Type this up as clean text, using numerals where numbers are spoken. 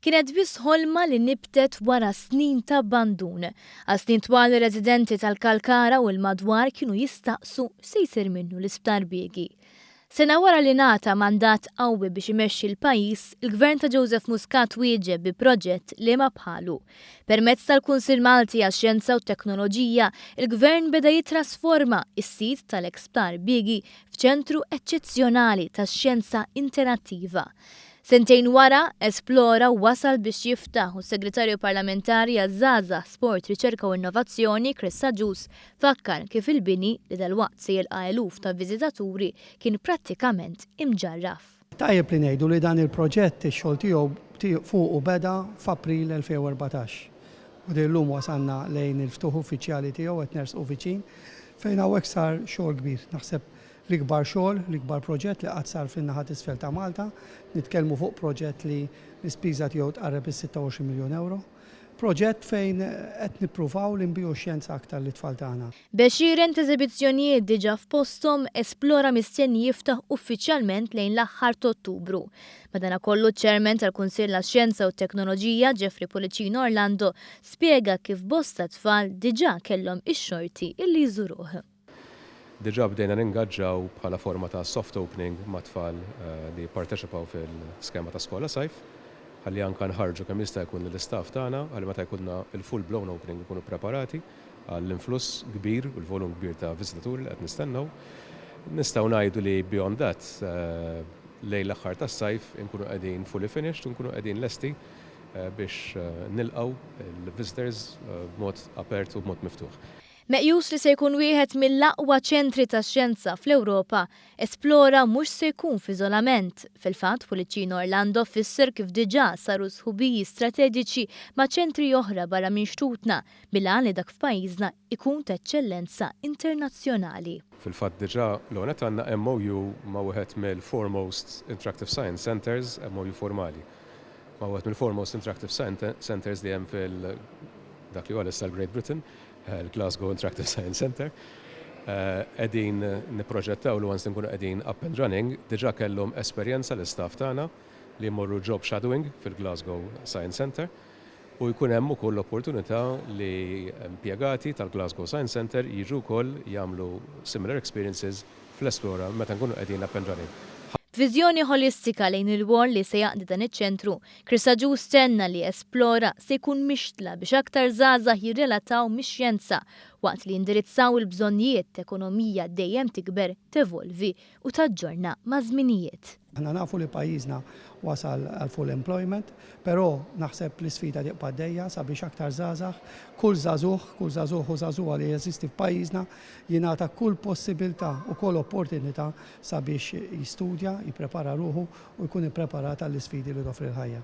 Kienet biss ħolma li nibtet wara snin ta' abbandun. Għal snin twal residenti tal-Kalkara u l-madwar kienu jistaqsu se jsir minnu l-Isptar Biegi. Sena wara li nata mandat qawwi biex imexxi l-pajjiż, il-Gvern ta' Joseph Muscat wieġeb bi proġett li ma bħalu. Permezz tal-Kunsill Malti għax-Xjenza u Teknoloġija, il-Gvern beda jitrasforma is-sit tal-Isptar Biegi f'ċentru eċċezzjonali tax-xjenza interattiva. Sentejn wara, Esplora wasal biex jiftaħ u s-Segretarju Parlamentari għaż-Żgħażagħ, Sport, Riċerka u Innovazzjoni Chris Saġus fakkar kif il-bini li dalwaqt se jilqa' eluf ta' viżitaturi kien prattikament imġarraf. Tajjeb li ngħidu li dan il-proġett ix-xogħol tiegħu fuq beda f'April 2014. U dillum wasalna lejn il-ftuħ uffiċjali tiegħu qed nersqu viċin fejn hawnhekk sar xogħol kbir. Naħseb l-ikbar xogħol, l-ikbar proġett li qatt sar fin-naħa t'isfel ta' Malta. Nitkellmu fuq proġett li l-ispiża tiegħu tqarreb is-26 miljun euro. Proġett fejn qed nippruvaw li nbiju xjenza aktar lit-tfal tagħna. Bexieren ta' eżibizzjonijiet diġà f'posthom, Esplora mistenni jiftaħ uffiċjalment lejn l-aħħar ta' Ottubru. Madankollu ċ-Chairman tal-Kunsill għax-Xjenza u Teknoloġija Jeffrey Policino Orlando spjega kif bosta tfal diġà kellhom ix-xorti illi jżuruh. Diġà bdejna ningaġġaw bħala forma ta' soft opening ma' tfal li jipparteċipaw fil-skema ta' skola sajf, ħalli anke nħarġu kemm jista' jkun l-istaff tagħna ħalli meta jkunna il-full blown opening ikunu preparati għall-influss kbir u l-volum kbir ta' viżitaturi li qed nistennew. Nistgħu ngħidu li beyond that lejn l-aħħar tas-sajf inkunu qegħdin fully finished u nkunu qegħdin lesti biex nilqgħu l-visitors b'mod apert u b'mod miftuħ. Meqjus li se jkun wieħed mill-aqwa ċentri tax-xjenza fl-Ewropa, Esplora mhux se jkun f'iżolament. Fil-fatt, Policino Orlando fisser kif diġà saru sħubiji strateġiċi ma' ċentri oħra barra minn xtutna bil-għan li dak f'pajjiżna ikun ta' eċċellenza internazzjonali. Fil-fatt diġà l-għonet għandna MOU ma' wieħed mill-foremost Interactive Science Centers, MOU formali. Ma' wieħed mill-foremost Interactive Centers li hemm dak li huwa issa l-Great Britain, il-Glasgow Interactive Science Center. Qegħdin nipproġettaw li once nkunu qegħdin up and running, diġà kellhom esperjenza l-istaff tagħna li jmorru job shadowing fil-Glasgow Science Center u jkun hemm ukoll l-opportunità li impjegati tal-Glasgow Science Center jiġu wkoll jagħmlu similar experiences fl-Esplora meta nkunu qegħdin up and running. Viżjoni holistika lejn il-wol li se jaqdi dan iċ-ċentru, Chris Saġus stenna li Esplora se jkun mixtla biex aktar żgħażagħ jirrelataw mix-xjenza waqt li jindirizzaw il-bżonnijiet ekonomija dejjem tikber, tevolvi u taġġorna ma' żminijiet. Aħna nafu li pajjiżna wasal għal full employment, però naħseb li sfida tibqa' dejja sabiex aktar żgħażagħ, kull żagħżugħ u żagħżugħa li jeżisti f'pajjiżna jingħata kull possibilità u kull opportunità sabiex jistudja, jipprepara ruħu u jkun ippreparat għall-isfidi li toffri l-ħajja.